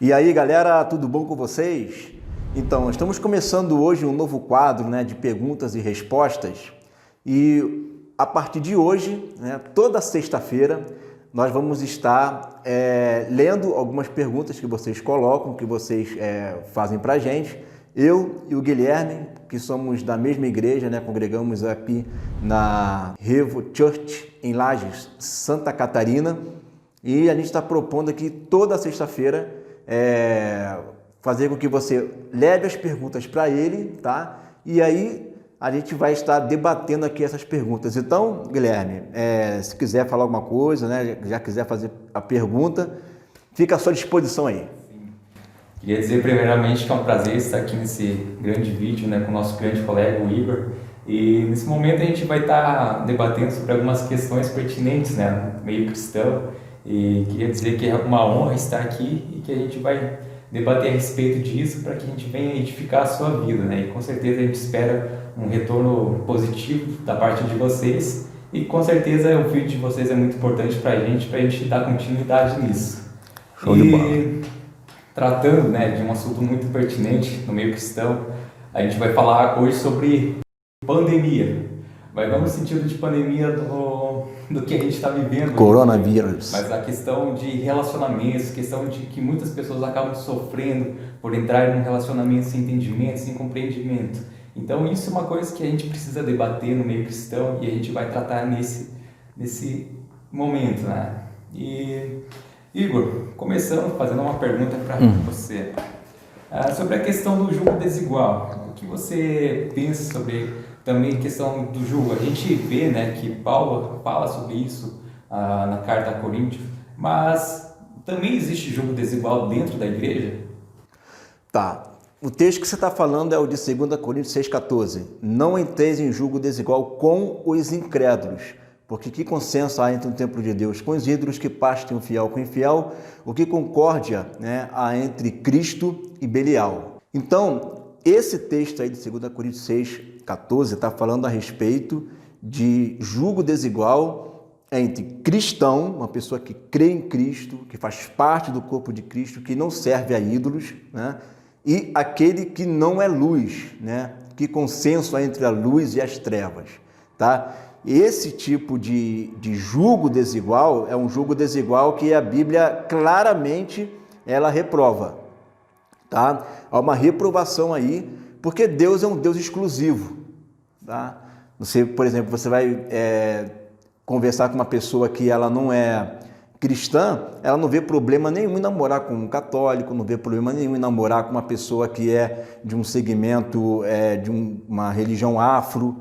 E aí, galera, tudo bom com vocês? Então, estamos começando hoje um novo quadro, de perguntas e respostas. E a partir de hoje, toda sexta-feira, nós vamos estar lendo algumas perguntas que vocês colocam, que vocês fazem para a gente. Eu e o Guilherme, que somos da mesma igreja, congregamos aqui na Revo Church, em Lages, Santa Catarina. E a gente está propondo aqui toda sexta-feira fazer com que você leve as perguntas para ele, tá? E aí a gente vai estar debatendo aqui essas perguntas. Então, Guilherme, se quiser falar alguma coisa, já quiser fazer a pergunta, fica à sua disposição aí. Queria dizer primeiramente que é um prazer estar aqui nesse grande vídeo, com o nosso grande colega, o Igor. E nesse momento a gente vai estar debatendo sobre algumas questões pertinentes, no meio cristão. E queria dizer que é uma honra estar aqui e que a gente vai debater a respeito disso para que a gente venha edificar a sua vida, E com certeza a gente espera um retorno positivo da parte de vocês e com certeza o vídeo de vocês é muito importante para a gente dar continuidade nisso. Show de bola. Tratando, de um assunto muito pertinente no meio cristão, a gente vai falar hoje sobre pandemia. Mas não no sentido de pandemia do que a gente está vivendo. Coronavírus. Mas a questão de relacionamentos, questão de que muitas pessoas acabam sofrendo por entrar em um relacionamento sem entendimento, sem compreendimento. Então isso é uma coisa que a gente precisa debater no meio cristão e a gente vai tratar nesse momento, E Igor, começando fazendo uma pergunta para você. Sobre a questão do jugo desigual. O que você pensa sobre também a questão do jugo? A gente vê que Paulo fala sobre isso na carta a Coríntios, mas também existe jugo desigual dentro da igreja? Tá. O texto que você está falando é o de 2 Coríntios 6,14. Não entreis em jugo desigual com os incrédulos, porque que consenso há entre o templo de Deus com os ídolos, que parte tem o fiel com o infiel, o que concórdia há entre Cristo e Belial. Então, esse texto aí de 2 Coríntios 6,14 está falando a respeito de jugo desigual entre cristão, uma pessoa que crê em Cristo, que faz parte do corpo de Cristo, que não serve a ídolos, e aquele que não é luz, que consenso há entre a luz e as trevas, tá? Esse tipo de jugo desigual é um jugo desigual que a Bíblia claramente ela reprova, tá? Há uma reprovação aí, porque Deus é um Deus exclusivo, tá? Você, por exemplo, você vai conversar com uma pessoa que ela não é cristã, ela não vê problema nenhum em namorar com um católico, não vê problema nenhum em namorar com uma pessoa que é de um segmento, de uma religião afro,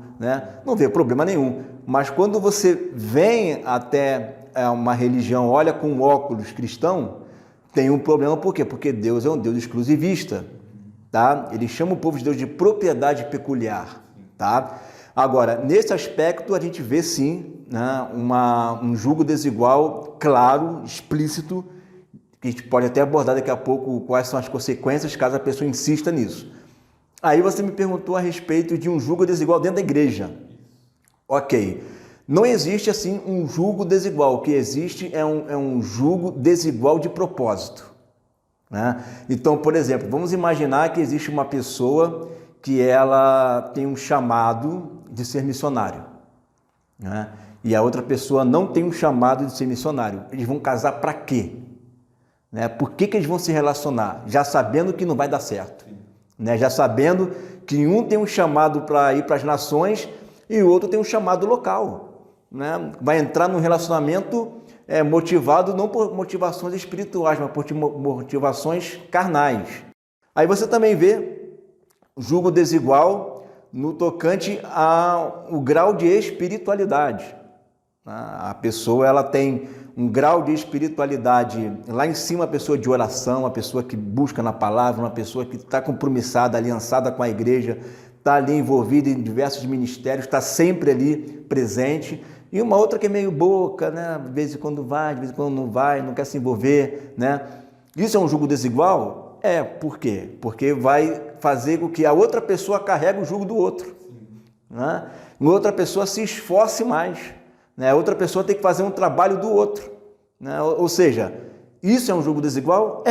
não vê problema nenhum. Mas quando você vem até uma religião, olha com óculos cristão, tem um problema. Por quê? Porque Deus é um Deus exclusivista, tá? Ele chama o povo de Deus de propriedade peculiar, tá? Agora, nesse aspecto, a gente vê sim um jugo desigual claro, explícito, que a gente pode até abordar daqui a pouco quais são as consequências caso a pessoa insista nisso. Aí você me perguntou a respeito de um jugo desigual dentro da igreja. Ok, não existe assim um jugo desigual, o que existe é um jugo desigual de propósito. Então, por exemplo, vamos imaginar que existe uma pessoa que ela tem um chamado de ser missionário, e a outra pessoa não tem um chamado de ser missionário. Eles vão casar para quê? Por que eles vão se relacionar? Já sabendo que não vai dar certo, já sabendo que um tem um chamado para ir para as nações e o outro tem um chamado local, Vai entrar num relacionamento motivado não por motivações espirituais, mas por motivações carnais. Aí você também vê jugo desigual no tocante ao grau de espiritualidade. A pessoa ela tem um grau de espiritualidade lá em cima, a pessoa de oração, a pessoa que busca na palavra, uma pessoa que está compromissada, aliançada com a igreja, está ali envolvida em diversos ministérios, está sempre ali presente. E uma outra que é meio boca, de vez em quando vai, de vez em quando não vai, não quer se envolver, Isso é um jugo desigual? Por quê? Porque vai fazer com que a outra pessoa carregue o jugo do outro. Outra pessoa se esforce mais, outra pessoa tem que fazer um trabalho do outro. Ou seja, isso é um jugo desigual?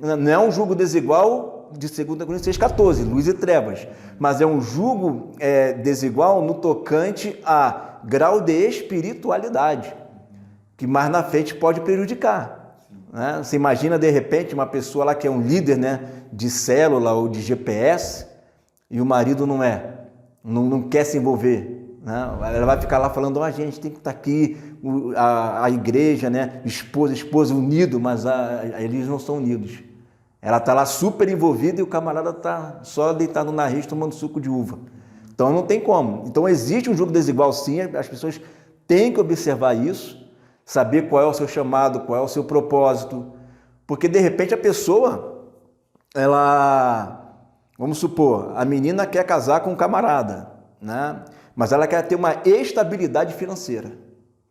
não é um jugo desigual de 2 Coríntios 6,14, luz e trevas, mas é um jugo desigual no tocante a grau de espiritualidade, que mais na frente pode prejudicar. Né? Você imagina, de repente, uma pessoa lá que é um líder, né, de célula ou de GPS, e o marido não quer se envolver. Né? Ela vai ficar lá falando, a gente tem que estar aqui, a igreja, né, esposa unido, mas eles não são unidos. Ela está lá super envolvida e o camarada está só deitado no nariz tomando suco de uva. Então não tem como. Então existe um jugo desigual sim, as pessoas têm que observar isso, saber qual é o seu chamado, qual é o seu propósito, porque de repente a pessoa, vamos supor, a menina quer casar com um camarada, né? Mas ela quer ter uma estabilidade financeira.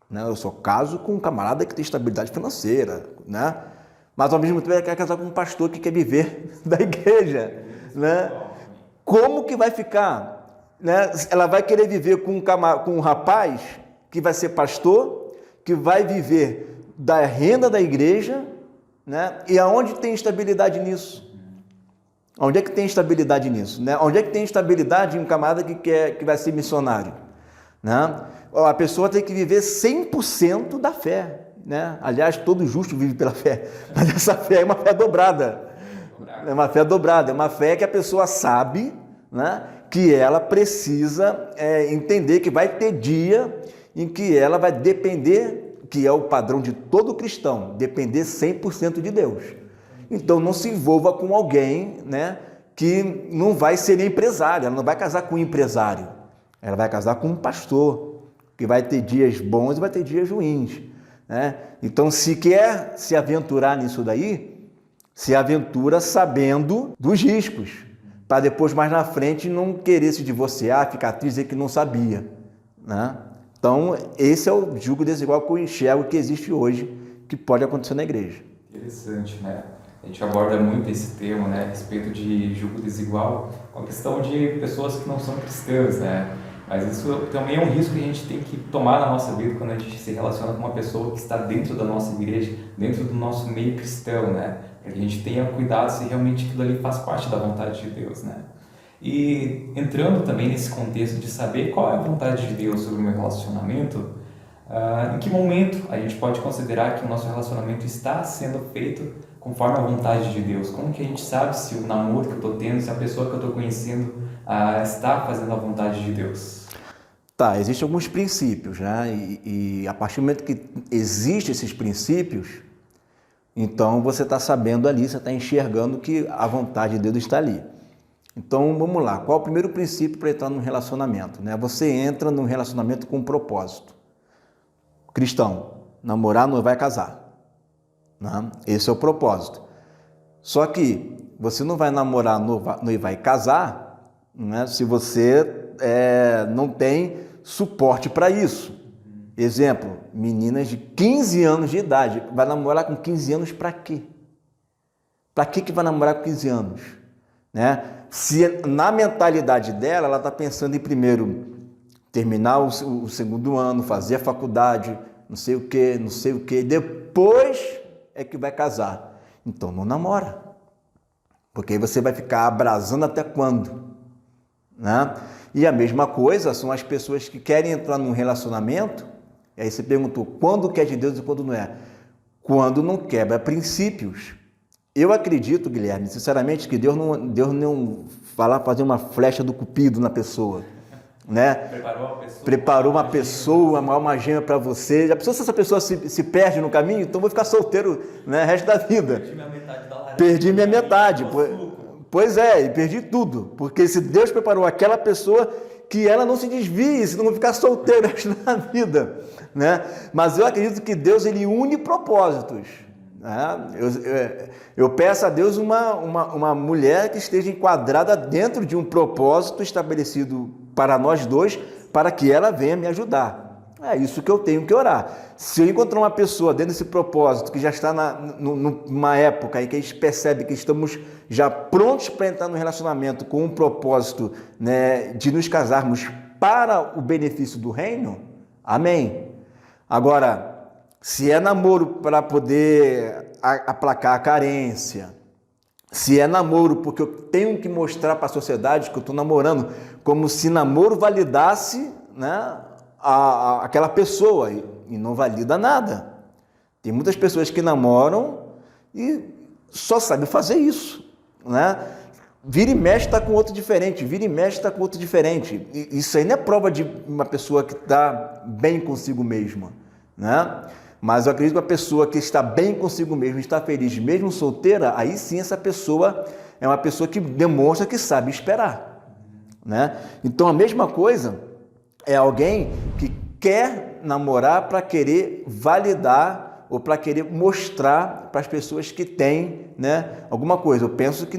Né? Eu só caso com um camarada que tem estabilidade financeira, né? Mas ao mesmo tempo ela quer casar com um pastor que quer viver da igreja. Né? Como que vai ficar? Né? Ela vai querer viver com um rapaz que vai ser pastor, que vai viver da renda da igreja, né? E aonde tem estabilidade nisso? Onde é que tem estabilidade nisso? Né? Onde é que tem estabilidade em um camarada que vai ser missionário? Né? A pessoa tem que viver 100% da fé. Né? Aliás, todo justo vive pela fé, mas essa fé é uma fé dobrada. É uma fé dobrada, é uma fé que a pessoa sabe, né, que ela precisa entender que vai ter dia em que ela vai depender, que é o padrão de todo cristão, depender 100% de Deus. Então não se envolva com alguém, né, que não vai ser empresário, ela não vai casar com um empresário, ela vai casar com um pastor, que vai ter dias bons e vai ter dias ruins. Né? Então, se quer se aventurar nisso daí, se aventura sabendo dos riscos, para depois, mais na frente, não querer se divorciar, ficar triste, dizer que não sabia. Né? Então, esse é o jugo desigual que eu enxergo que existe hoje, que pode acontecer na igreja. Interessante, né? A gente aborda muito esse tema, né, a respeito de jugo desigual, com a questão de pessoas que não são cristãs, né? Mas isso também é um risco que a gente tem que tomar na nossa vida quando a gente se relaciona com uma pessoa que está dentro da nossa igreja, dentro do nosso meio cristão, né? Para que a gente tenha cuidado se realmente aquilo ali faz parte da vontade de Deus, né? E entrando também nesse contexto de saber qual é a vontade de Deus sobre o meu relacionamento, em que momento a gente pode considerar que o nosso relacionamento está sendo feito conforme a vontade de Deus? Como que a gente sabe se o namoro que eu estou tendo, se a pessoa que eu estou conhecendo está fazendo a vontade de Deus? Tá, existem alguns princípios, né? E a partir do momento que existem esses princípios, então você está sabendo ali, você está enxergando que a vontade de Deus está ali. Então vamos lá, qual é o primeiro princípio para entrar num relacionamento? Né? Você entra num relacionamento com um propósito. Cristão, namorar, noivar e casar. Né? Esse é o propósito. Só que você não vai namorar, noivar e casar, né, se você não tem suporte para isso. Exemplo, meninas de 15 anos de idade, vai namorar com 15 anos para quê? Para que vai namorar com 15 anos? Né? Se na mentalidade dela, ela está pensando em primeiro terminar o segundo ano, fazer a faculdade, não sei o que, depois é que vai casar. Então não namora, porque aí você vai ficar abrasando até quando? Né? E a mesma coisa são as pessoas que querem entrar num relacionamento, e aí você perguntou quando que é de Deus e quando não é. Quando não quebra princípios. Eu acredito, Guilherme, sinceramente, que Deus não vai lá fazer uma flecha do cupido na pessoa. Né? Preparou uma pessoa, uma gema para você. Já pensou se essa pessoa se perde no caminho? Então eu vou ficar solteiro, né, o resto da vida. Perdi minha metade da laranja. Perdi minha metade. Pois é, e perdi tudo. Porque se Deus preparou aquela pessoa, que ela não se desvie, senão eu vou ficar solteiro o resto da vida. Né? Mas eu acredito que Deus ele une propósitos. Né? Eu peço a Deus uma mulher que esteja enquadrada dentro de um propósito estabelecido para nós dois, para que ela venha me ajudar. É isso que eu tenho que orar. Se eu encontrar uma pessoa dentro desse propósito, que já está numa época em que a gente percebe que estamos já prontos para entrar no relacionamento com um propósito, né, de nos casarmos para o benefício do reino, amém. Agora, se é namoro para poder aplacar a carência, Se é namoro porque eu tenho que mostrar para a sociedade que eu estou namorando, como se namoro validasse, né, aquela pessoa, e não valida nada. Tem muitas pessoas que namoram e só sabem fazer isso, né? Vira e mexe está com outro diferente, vira e mexe está com outro diferente. E isso aí não é prova de uma pessoa que está bem consigo mesma, né? Mas eu acredito que a pessoa que está bem consigo mesma, está feliz, mesmo solteira, aí sim essa pessoa é uma pessoa que demonstra que sabe esperar, né? Então a mesma coisa é alguém que quer namorar para querer validar ou para querer mostrar para as pessoas que tem, né, alguma coisa. Eu penso que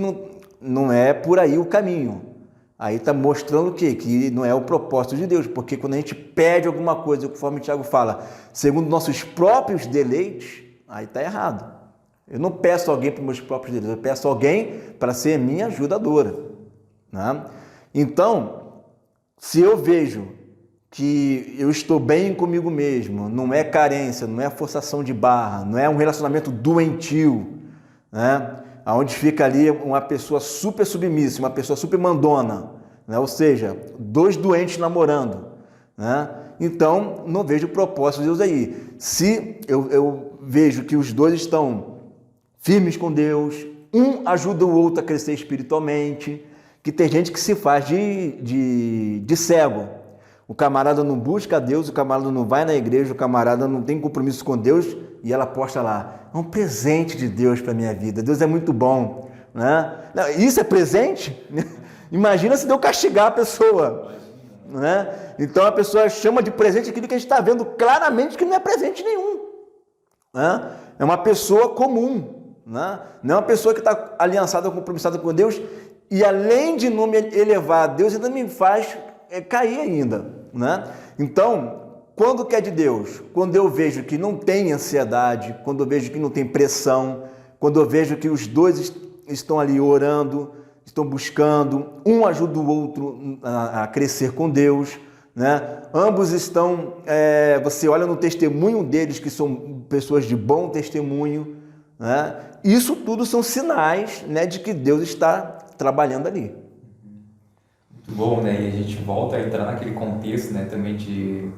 não é por aí o caminho. Aí está mostrando o quê? Que não é o propósito de Deus, porque quando a gente pede alguma coisa, conforme o Tiago fala, segundo nossos próprios deleites, aí está errado. Eu não peço alguém para os meus próprios deleites, eu peço alguém para ser minha ajudadora, né? Então, se eu vejo que eu estou bem comigo mesmo, não é carência, não é forçação de barra, não é um relacionamento doentio, né? Onde fica ali uma pessoa super submissa, uma pessoa super mandona, né? Ou seja, dois doentes namorando, né? Então, não vejo o propósito de Deus aí. Se eu vejo que os dois estão firmes com Deus, um ajuda o outro a crescer espiritualmente, que tem gente que se faz de cego. O camarada não busca Deus, o camarada não vai na igreja, o camarada não tem compromisso com Deus e ela posta lá, é um presente de Deus para a minha vida, Deus é muito bom, né? Não, isso é presente? Imagina se Deus castigar a pessoa, né? Então a pessoa chama de presente aquilo que a gente está vendo claramente que não é presente nenhum, né? É uma pessoa comum, né? Não é uma pessoa que está aliançada, compromissada com Deus e além de não me elevar a Deus, ainda me faz cair ainda, né? Então, quando que é de Deus? Quando eu vejo que não tem ansiedade, quando eu vejo que não tem pressão, quando eu vejo que os dois estão ali orando, estão buscando, um ajuda o outro a crescer com Deus, né? Ambos estão, você olha no testemunho deles que são pessoas de bom testemunho, né? Isso tudo são sinais, né, de que Deus está trabalhando ali. Muito bom, né? E a gente volta a entrar naquele contexto, né, também de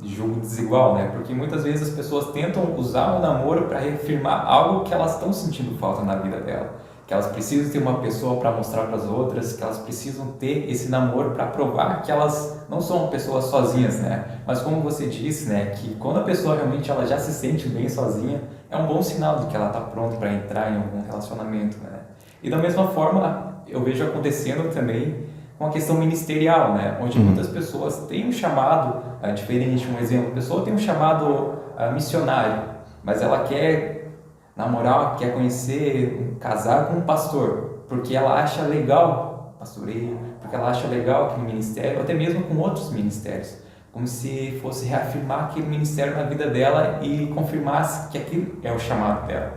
julgo desigual, né? Porque muitas vezes as pessoas tentam usar o namoro para reafirmar algo que elas estão sentindo falta na vida dela, que elas precisam ter uma pessoa para mostrar para as outras, que elas precisam ter esse namoro para provar que elas não são pessoas sozinhas, né? Mas como você disse, né, que quando a pessoa realmente ela já se sente bem sozinha, é um bom sinal de que ela está pronta para entrar em algum relacionamento, né? E da mesma forma, eu vejo acontecendo também com a questão ministerial, né? Onde muitas pessoas têm um chamado diferente. Um exemplo, a pessoa tem um chamado missionário, mas ela quer namorar, quer conhecer, casar com um pastor, porque ela acha legal pastoreio, porque ela acha legal aquele ministério, ou até mesmo com outros ministérios, como se fosse reafirmar aquele ministério na vida dela e confirmasse que aquilo é o chamado dela.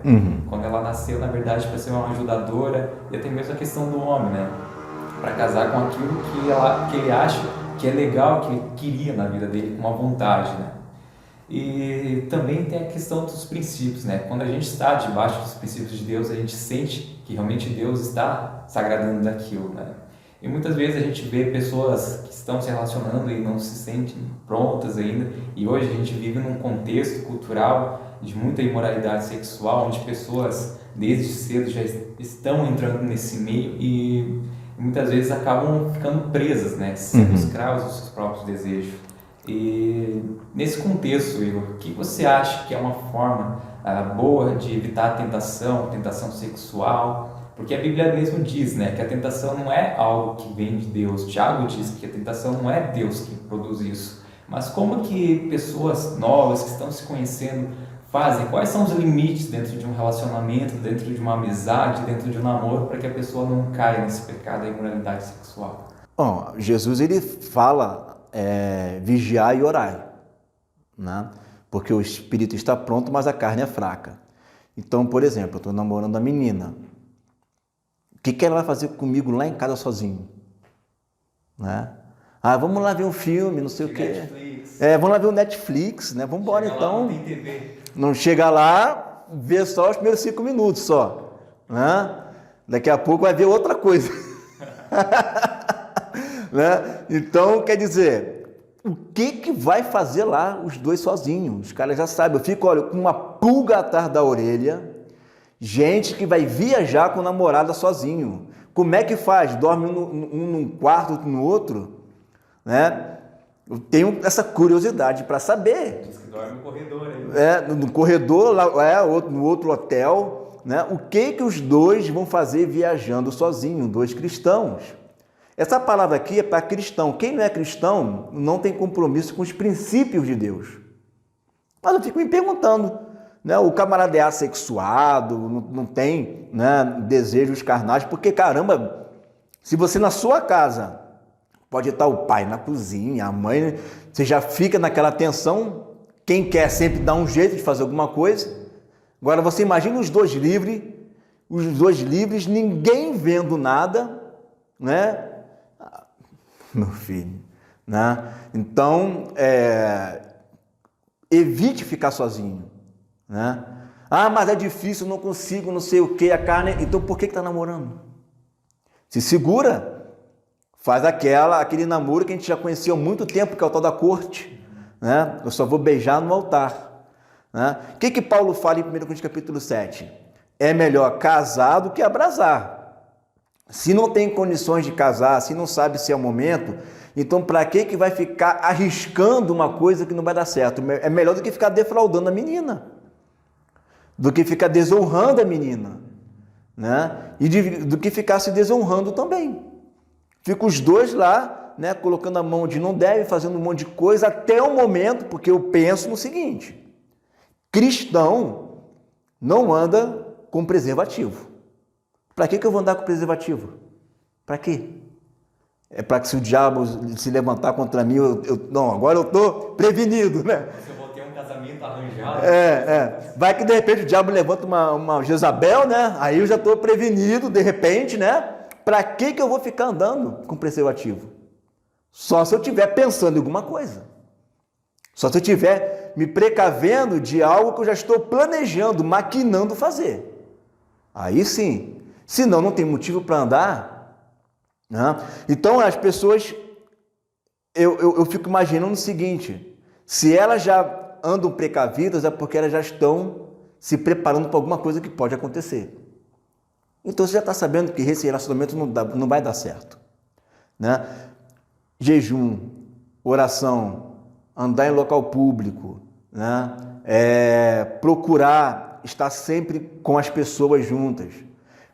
Quando ela nasceu, na verdade, para ser uma ajudadora, e até mesmo a questão do homem, né? Para casar com aquilo que ele acha que é legal, que ele queria na vida dele, com uma vontade, né? E também tem a questão dos princípios, né? Quando a gente está debaixo dos princípios de Deus, a gente sente que realmente Deus está se agradando daquilo, né? E muitas vezes a gente vê pessoas que estão se relacionando e não se sentem prontas ainda, e hoje a gente vive num contexto cultural de muita imoralidade sexual, onde pessoas desde cedo já estão entrando nesse meio e muitas vezes acabam ficando presas, né? Sendo escravos dos seus próprios desejos. E nesse contexto, Igor, o que você acha que é uma forma boa de evitar a tentação sexual? Porque a Bíblia mesmo diz, né, que a tentação não é algo que vem de Deus. Tiago diz que a tentação não é Deus que produz isso. Mas como que pessoas novas que estão se conhecendo fazem? Quais são os limites dentro de um relacionamento, dentro de uma amizade, dentro de um namoro, para que a pessoa não caia nesse pecado da imoralidade sexual? Bom, Jesus ele fala vigiar e orar, né? Porque o espírito está pronto, mas a carne é fraca. Então, por exemplo, eu estou namorando a menina. O que ela vai fazer comigo lá em casa sozinho? Né? Vamos lá ver um filme, não sei o quê. Vamos lá ver o Netflix, né? Vamos embora então. Não tem TV. Não chega lá, vê só os primeiros 5 minutos só, né? Daqui a pouco vai ver outra coisa. Né? Então, quer dizer, o que vai fazer lá os dois sozinhos? Os caras já sabem. Eu fico, olha, com uma pulga atrás da orelha, gente que vai viajar com namorada sozinho. Como é que faz? Dorme um num quarto, outro no outro? Né? Eu tenho essa curiosidade para saber. Diz que dorme no corredor aí. No corredor, lá, no outro hotel, né? O que os dois vão fazer viajando sozinhos, dois cristãos? Essa palavra aqui é para cristão. Quem não é cristão não tem compromisso com os princípios de Deus. Mas eu fico me perguntando, né? O camarada é assexuado, não tem, né, desejos carnais, porque, caramba, se você na sua casa pode estar o pai na cozinha, a mãe, você já fica naquela tensão, quem quer sempre dar um jeito de fazer alguma coisa. Agora você imagina os dois livres, ninguém vendo nada, né? Meu filho, né? Então, evite ficar sozinho, né? Ah, mas é difícil, não consigo, não sei o que, a carne... Então, por que está namorando? Se segura, faz aquele namoro que a gente já conhecia há muito tempo, que é o tal da corte, né? Eu só vou beijar no altar, né? O que Paulo fala em 1 Coríntios capítulo 7? É melhor casar do que abrasar. Se não tem condições de casar, se não sabe se é o momento, então para que vai ficar arriscando uma coisa que não vai dar certo? É melhor do que ficar defraudando a menina, do que ficar desonrando a menina, né? E do que ficar se desonrando também. Fica os dois lá, né, colocando a mão onde não deve, fazendo um monte de coisa, até o momento, porque eu penso no seguinte: cristão não anda com preservativo. Para que eu vou andar com preservativo? Para quê? É para que se o diabo se levantar contra mim, não, agora eu estou prevenido, né? Se eu vou ter um casamento arranjado... Vai que de repente o diabo levanta uma Jezabel, né? Aí eu já estou prevenido, de repente, né? Para que eu vou ficar andando com preservativo? Só se eu estiver pensando em alguma coisa. Só se eu estiver me precavendo de algo que eu já estou planejando, maquinando fazer. Aí sim. Senão não tem motivo para andar, né? Então as pessoas, eu fico imaginando o seguinte: se elas já andam precavidas, é porque elas já estão se preparando para alguma coisa que pode acontecer. Então você já está sabendo que esse relacionamento não vai dar certo, né? Jejum, oração, andar em local público, né? Procurar estar sempre com as pessoas juntas.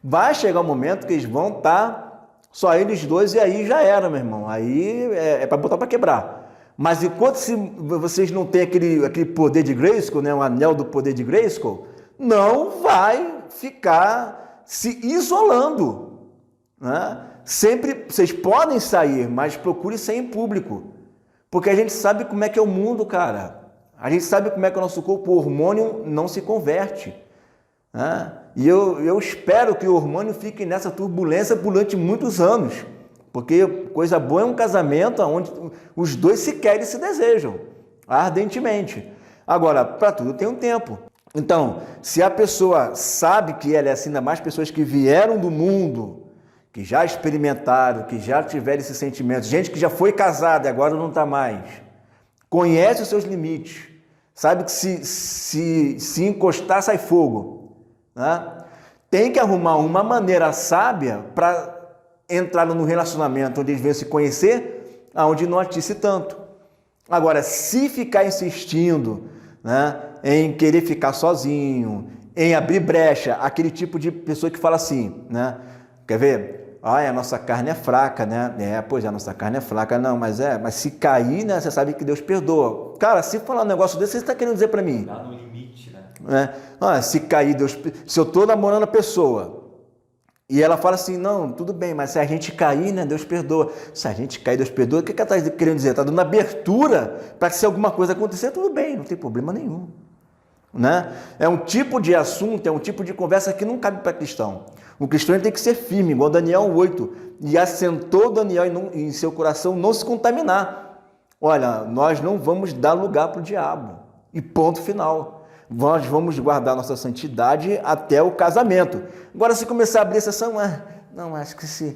Vai chegar um momento que eles vão estar só eles dois e aí já era, meu irmão. Aí é para botar para quebrar. Mas enquanto vocês não têm aquele poder de Grayskull, né, o anel do poder de Grayskull, não vai ficar se isolando, né? Sempre vocês podem sair, mas procure sair em público, porque a gente sabe como é que é o mundo, cara. A gente sabe como é que o nosso corpo, o hormônio não se converte, né? E eu espero que o hormônio fique nessa turbulência durante muitos anos, porque coisa boa é um casamento onde os dois se querem e se desejam ardentemente. Agora, para tudo tem um tempo. Então, se a pessoa sabe que ela é assim, ainda mais pessoas que vieram do mundo, que já experimentaram, que já tiveram esses sentimentos, gente que já foi casada e agora não está mais, conhece os seus limites, sabe que se encostar sai fogo, né? Tem que arrumar uma maneira sábia para entrar no relacionamento onde eles venham se conhecer, aonde não atisse tanto. Agora, se ficar insistindo, né, em querer ficar sozinho, em abrir brecha, aquele tipo de pessoa que fala assim, né? Quer ver? A nossa carne é fraca, né? Pois é, a nossa carne é fraca. Não, mas se cair, né, você sabe que Deus perdoa. Cara, se falar um negócio desse, você está querendo dizer para mim? Tá no limite, né? Se cair, Deus... Se eu estou namorando a pessoa e ela fala assim, não, tudo bem, mas se a gente cair, né, Deus perdoa. Se a gente cair, Deus perdoa, o que ela está querendo dizer? Está dando abertura para que se alguma coisa acontecer, tudo bem, não tem problema nenhum, né? É um tipo de assunto, é um tipo de conversa que não cabe para cristão. O cristão tem que ser firme, igual Daniel 8, e assentou Daniel em seu coração não se contaminar. Olha, nós não vamos dar lugar para o diabo, e ponto final. nós vamos guardar nossa santidade até o casamento. Agora, se começar a abrir exceção, não, acho que se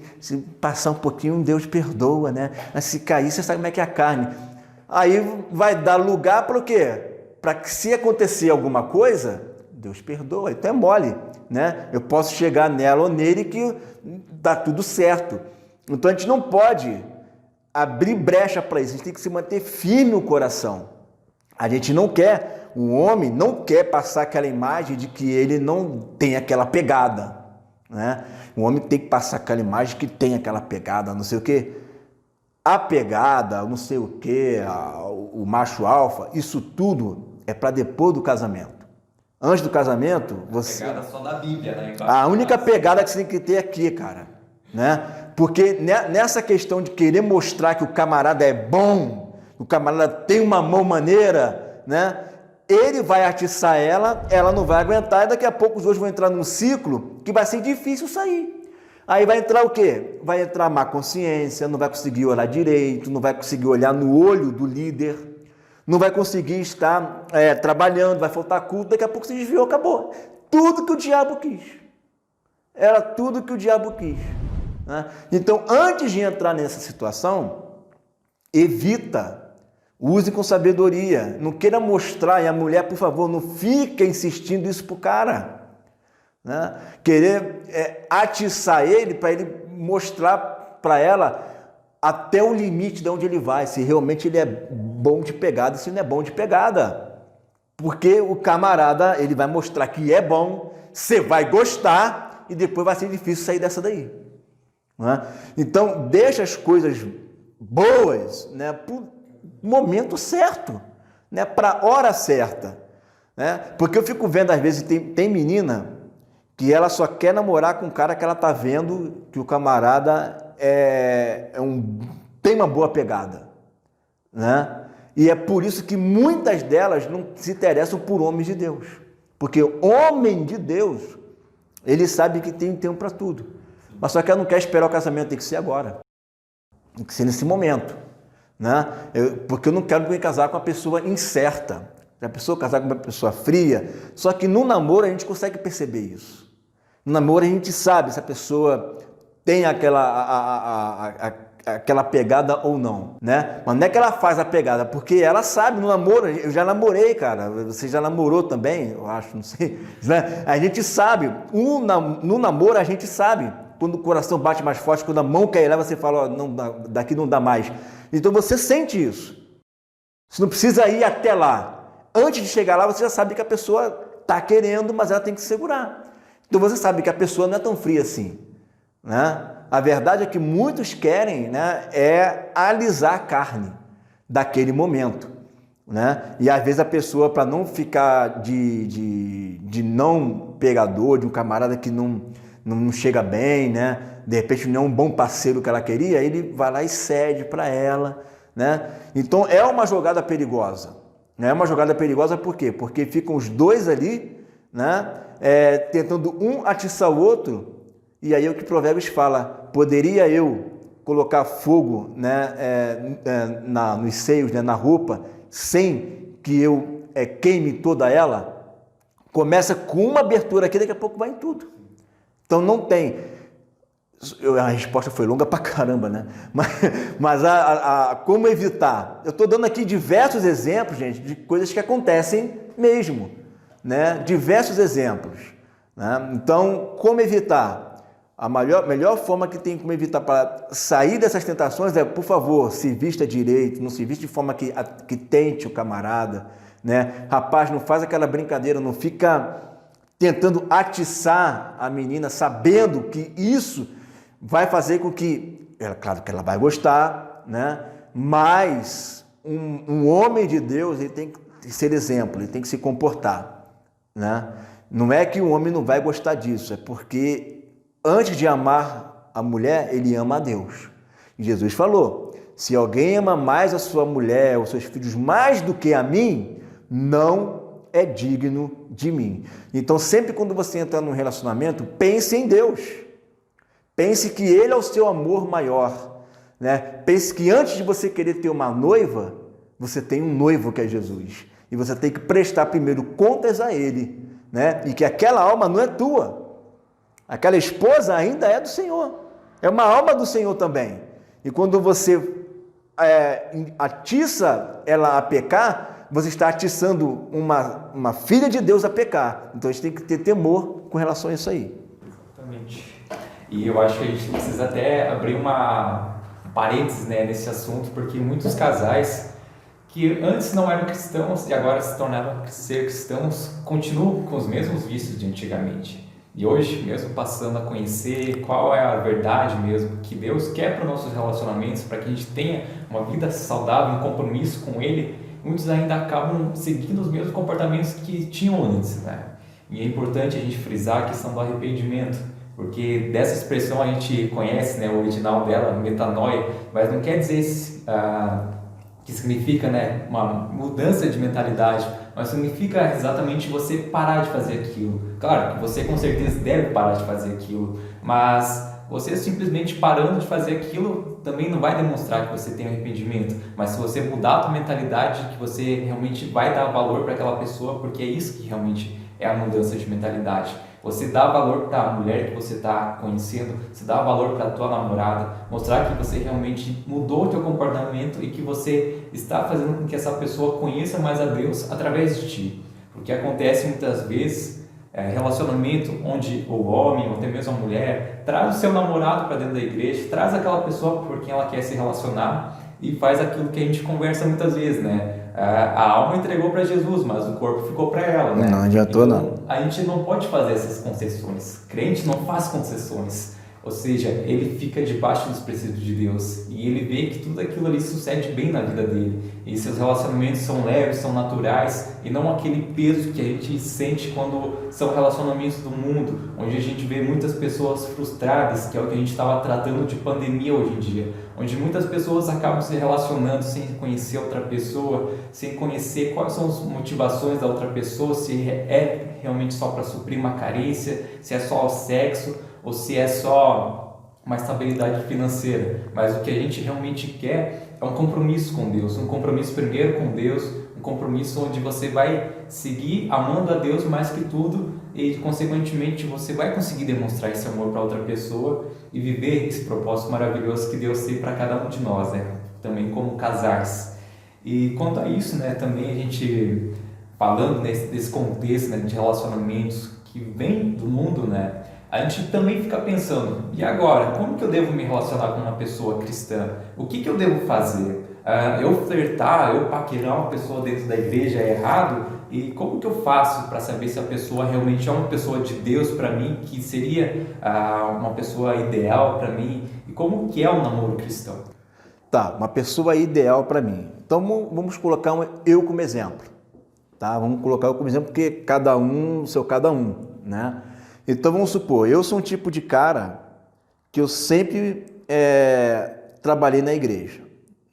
passar um pouquinho, Deus perdoa, né? Mas se cair, você sabe como é que é a carne. Aí vai dar lugar para o quê? Para que, se acontecer alguma coisa, Deus perdoa, então é mole, né? Eu posso chegar nela ou nele que dá tudo certo. Então a gente não pode abrir brecha para isso, a gente tem que se manter firme o coração. A gente não quer, o homem não quer passar aquela imagem de que ele não tem aquela pegada, né? O homem tem que passar aquela imagem que tem aquela pegada, não sei o quê. A pegada, não sei o quê, o macho alfa, isso tudo é para depois do casamento. Antes do casamento, você... Pegada só da Bíblia, né? A única pegada que você tem que ter aqui, cara, né? Porque nessa questão de querer mostrar que o camarada é bom, o camarada tem uma mão maneira, né? Ele vai atiçar ela não vai aguentar, e daqui a pouco os dois vão entrar num ciclo que vai ser difícil sair. Aí vai entrar o quê? Vai entrar má consciência, não vai conseguir orar direito, não vai conseguir olhar no olho do líder, não vai conseguir estar trabalhando, vai faltar culto, daqui a pouco se desviou, acabou. Tudo que o diabo quis. Era tudo que o diabo quis, né? Então, antes de entrar nessa situação, evita, use com sabedoria, não queira mostrar, e a mulher, por favor, não fica insistindo isso pro cara, né? Querer atiçar ele para ele mostrar para ela até o limite de onde ele vai, se realmente ele é bom de pegada, se não é bom de pegada. Porque o camarada, ele vai mostrar que é bom, você vai gostar e depois vai ser difícil sair dessa daí, né? Então, deixa as coisas boas, né, para o momento certo, né, para a hora certa, né? Porque eu fico vendo, às vezes, tem menina que ela só quer namorar com um cara que ela tá vendo que o camarada tem uma boa pegada, né? E é por isso que muitas delas não se interessam por homens de Deus. Porque o homem de Deus, ele sabe que tem tempo para tudo. Mas só que ela não quer esperar o casamento, tem que ser agora. Tem que ser nesse momento, né? Porque eu não quero me casar com uma pessoa incerta. Se a pessoa casar com uma pessoa fria, só que no namoro a gente consegue perceber isso. No namoro a gente sabe se a pessoa tem aquela pegada ou não, né? Mas não é que ela faz a pegada, porque ela sabe no namoro. Eu já namorei, cara. Você já namorou também? Eu acho, não sei, né? A gente sabe. No namoro a gente sabe. Quando o coração bate mais forte, quando a mão quer ir lá, você fala, ó, não, daqui não dá mais. Então você sente isso. Você não precisa ir até lá. Antes de chegar lá, você já sabe que a pessoa está querendo, mas ela tem que segurar. Então você sabe que a pessoa não é tão fria assim, né? A verdade é que muitos querem, né, alisar a carne daquele momento, né? E às vezes a pessoa, para não ficar de não pegador, de um camarada que não chega bem, né? De repente não é um bom parceiro que ela queria, ele vai lá e cede para ela, né? Então é uma jogada perigosa. É uma jogada perigosa por quê? Porque ficam os dois ali, né? Tentando um atiçar o outro, e aí é o que Provérbios fala: poderia eu colocar fogo, né, nos seios, né, na roupa, sem que eu queime toda ela? Começa com uma abertura aqui, daqui a pouco vai em tudo. Então não tem. A resposta foi longa pra caramba, né? Mas como evitar? Eu estou dando aqui diversos exemplos, gente, de coisas que acontecem mesmo, né? Diversos exemplos, né? Então, como evitar? A melhor forma que tem como evitar para sair dessas tentações é, por favor, se vista direito, não se vista de forma que tente o camarada, né? Rapaz, não faz aquela brincadeira, não fica tentando atiçar a menina, sabendo que isso vai fazer com que, claro que ela vai gostar, né? Mas um homem de Deus, ele tem que ser exemplo, ele tem que se comportar, né? Não é que o homem não vai gostar disso, é porque antes de amar a mulher, ele ama a Deus. E Jesus falou: se alguém ama mais a sua mulher, os seus filhos mais do que a mim, não é digno de mim. Então, sempre quando você entrar num relacionamento, pense em Deus. Pense que Ele é o seu amor maior, né? Pense que antes de você querer ter uma noiva, você tem um noivo que é Jesus. e você tem que prestar primeiro contas a Ele, né? E que aquela alma não é tua, aquela esposa ainda é do Senhor, é uma alma do Senhor também. E quando você atiça ela a pecar, você está atiçando uma filha de Deus a pecar. Então a gente tem que ter temor com relação a isso aí. Exatamente. E eu acho que a gente precisa até abrir uma parênteses, né, nesse assunto, porque muitos casais que antes não eram cristãos e agora se tornaram ser cristãos continuam com os mesmos vícios de antigamente. E hoje, mesmo passando a conhecer qual é a verdade mesmo que Deus quer para os nossos relacionamentos, para que a gente tenha uma vida saudável, um compromisso com Ele, muitos ainda acabam seguindo os mesmos comportamentos que tinham antes, né? E é importante a gente frisar a questão do arrependimento, porque dessa expressão a gente conhece, né, o original dela, metanoia, mas não quer dizer que significa, né, uma mudança de mentalidade, mas significa exatamente você parar de fazer aquilo. Claro que você com certeza deve parar de fazer aquilo, mas você simplesmente parando de fazer aquilo também não vai demonstrar que você tem arrependimento, mas se você mudar a sua mentalidade, que você realmente vai dar valor para aquela pessoa, porque é isso que realmente é a mudança de mentalidade. Você dá valor para a mulher que você está conhecendo, você dá valor para a tua namorada, mostrar que você realmente mudou o teu comportamento e que você está fazendo com que essa pessoa conheça mais a Deus através de ti. Porque acontece muitas vezes relacionamento onde o homem ou até mesmo a mulher traz o seu namorado para dentro da igreja, traz aquela pessoa por quem ela quer se relacionar e faz aquilo que a gente conversa muitas vezes, né? A alma entregou para Jesus, mas o corpo ficou para ela, né? Não adiantou, então, não. A gente não pode fazer essas concessões. Crente não faz concessões. Ou seja, ele fica debaixo dos preceitos de Deus e ele vê que tudo aquilo ali sucede bem na vida dele. E seus relacionamentos são leves, são naturais e não aquele peso que a gente sente quando são relacionamentos do mundo, onde a gente vê muitas pessoas frustradas, que é o que a gente estava tratando de pandemia hoje em dia, onde muitas pessoas acabam se relacionando sem conhecer outra pessoa, sem conhecer quais são as motivações da outra pessoa, se é realmente só para suprir uma carência, se é só o sexo, ou se é só uma estabilidade financeira. Mas o que a gente realmente quer é um compromisso com Deus, um compromisso primeiro com Deus, um compromisso onde você vai seguir amando a Deus mais que tudo e, consequentemente, você vai conseguir demonstrar esse amor para outra pessoa e viver esse propósito maravilhoso que Deus tem para cada um de nós, né? Também como casais. E quanto a isso, né, também a gente, falando desse contexto, né, de relacionamentos que vem do mundo, né, a gente também fica pensando, e agora, como que eu devo me relacionar com uma pessoa cristã? O que eu devo fazer? Eu flertar, eu paquerar uma pessoa dentro da igreja é errado? E como que eu faço para saber se a pessoa realmente é uma pessoa de Deus para mim, que seria uma pessoa ideal para mim? E como que é o namoro cristão? Tá, uma pessoa ideal para mim. Então vamos colocar eu como exemplo, tá? Vamos colocar eu como exemplo porque cada um, seu cada um, né? Então vamos supor, eu sou um tipo de cara que eu sempre trabalhei na igreja,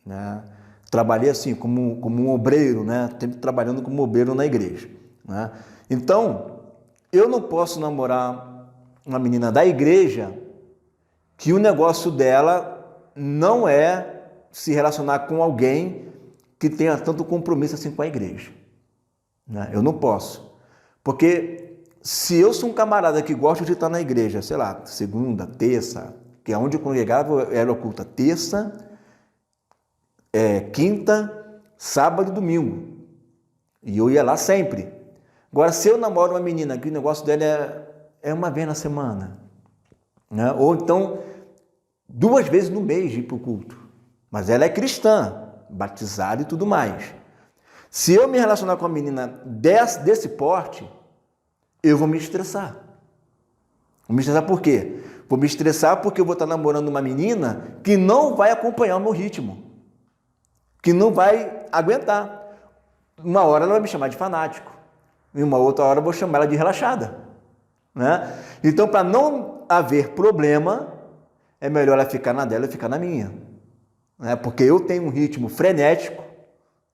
né? Trabalhei assim como um obreiro, né? Sempre trabalhando como obreiro na igreja, né? Então eu não posso namorar uma menina da igreja que o negócio dela não é se relacionar com alguém que tenha tanto compromisso assim com a igreja, né? Eu não posso, porque se eu sou um camarada que gosta de estar na igreja, sei lá, segunda, terça, que é onde eu congregava, era oculta, terça, quinta, sábado e domingo. E eu ia lá sempre. Agora, se eu namoro uma menina que o negócio dela é uma vez na semana, né? Ou então 2 vezes no mês de ir para o culto, mas ela é cristã, batizada e tudo mais. Se eu me relacionar com uma menina desse porte, eu vou me estressar. Vou me estressar por quê? Vou me estressar porque eu vou estar namorando uma menina que não vai acompanhar o meu ritmo, que não vai aguentar. Uma hora ela vai me chamar de fanático, e uma outra hora eu vou chamar ela de relaxada, né? Então, para não haver problema, é melhor ela ficar na dela e ficar na minha, né? Porque eu tenho um ritmo frenético,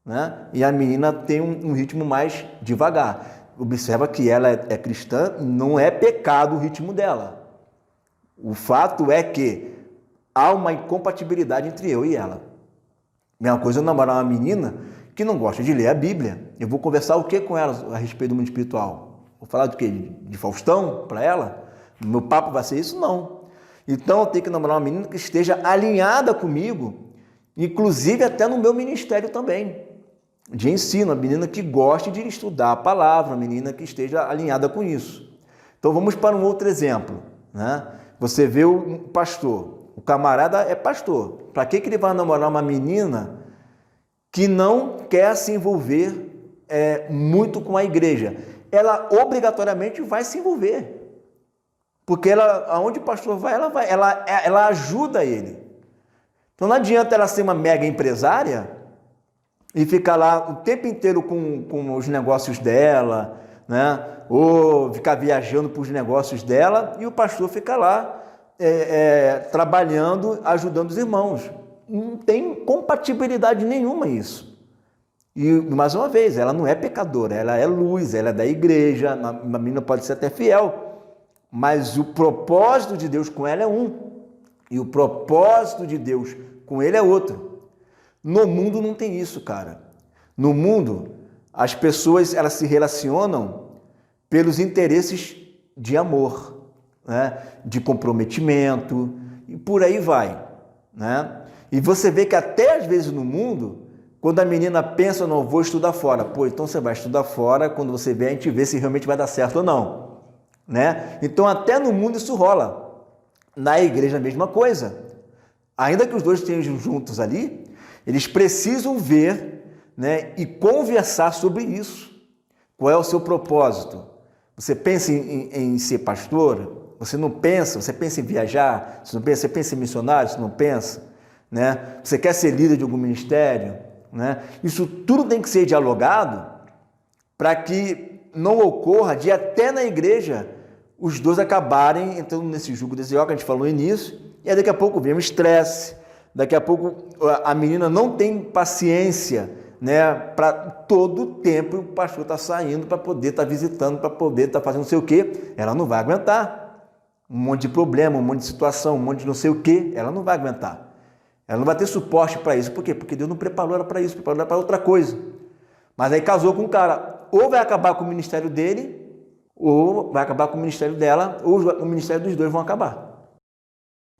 né? E a menina tem um ritmo mais devagar. Observa que ela é cristã, não é pecado o ritmo dela. O fato é que há uma incompatibilidade entre eu e ela. Mesma coisa eu namorar uma menina que não gosta de ler a Bíblia, Eu vou conversar o que com ela a respeito do mundo espiritual? Vou falar do quê? De Faustão para ela? Meu papo vai ser isso? Não. Então eu tenho que namorar uma menina que esteja alinhada comigo, inclusive até no meu ministério também, de ensino, uma menina que goste de estudar a palavra, uma menina que esteja alinhada com isso. Então vamos para um outro exemplo, né? Você vê o pastor, o camarada é pastor. Para que ele vai namorar uma menina que não quer se envolver muito com a igreja? Ela obrigatoriamente vai se envolver. Porque aonde o pastor vai, ela ajuda ele. Então não adianta ela ser uma mega empresária e ficar lá o tempo inteiro com os negócios dela, né? Ou ficar viajando para os negócios dela e o pastor fica lá trabalhando, ajudando os irmãos. Não tem compatibilidade nenhuma isso. E, mais uma vez, ela não é pecadora, ela é luz, ela é da igreja, a menina pode ser até fiel, mas o propósito de Deus com ela é um, e o propósito de Deus com ele é outro. No mundo não tem isso, cara. No mundo, as pessoas elas se relacionam pelos interesses de amor, né? De comprometimento, e por aí vai, né? E você vê que até às vezes no mundo, quando a menina pensa, não, vou estudar fora, pô, então você vai estudar fora, quando você vê, a gente vê se realmente vai dar certo ou não, né? Então até no mundo isso rola. Na igreja a mesma coisa. Ainda que os dois estejam juntos ali, eles precisam ver, né, e conversar sobre isso. Qual é o seu propósito? Você pensa em ser pastor? Você pensa em viajar? Você pensa em missionário? Você não pensa? Né? Você quer ser líder de algum ministério? Né? Isso tudo tem que ser dialogado para que não ocorra de até na igreja os dois acabarem entrando nesse jugo desigual que a gente falou no início, e aí daqui a pouco vem um estresse, daqui a pouco a menina não tem paciência, né, para todo o tempo o pastor está saindo para poder estar visitando, para poder estar fazendo não sei o quê, ela não vai aguentar. Um monte de problema, um monte de situação, um monte de não sei o quê, ela não vai aguentar. Ela não vai ter suporte para isso. Por quê? Porque Deus não preparou ela para isso, preparou ela para outra coisa. Mas aí casou com um cara, ou vai acabar com o ministério dele, ou vai acabar com o ministério dela, ou o ministério dos dois vão acabar.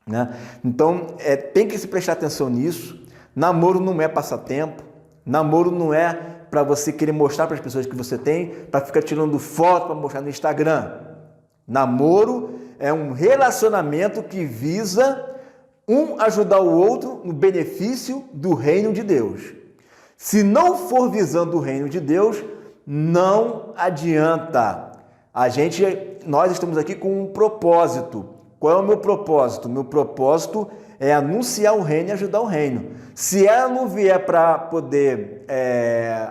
Né? Então, tem que se prestar atenção nisso. Namoro não é passatempo, namoro não é para você querer mostrar para as pessoas que você tem, para ficar tirando foto para mostrar no Instagram. Namoro é um relacionamento que visa um ajudar o outro no benefício do reino de Deus. Se não for visando o reino de Deus, não adianta. Nós estamos aqui com um propósito. Qual é o meu propósito? Meu propósito é anunciar o reino e ajudar o reino. Se ela não vier para poder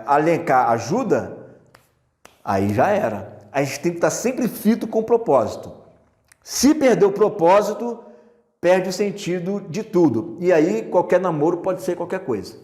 alencar ajuda, aí já era. A gente tem que estar sempre fito com o propósito. Se perder o propósito, perde o sentido de tudo. E aí qualquer namoro pode ser qualquer coisa.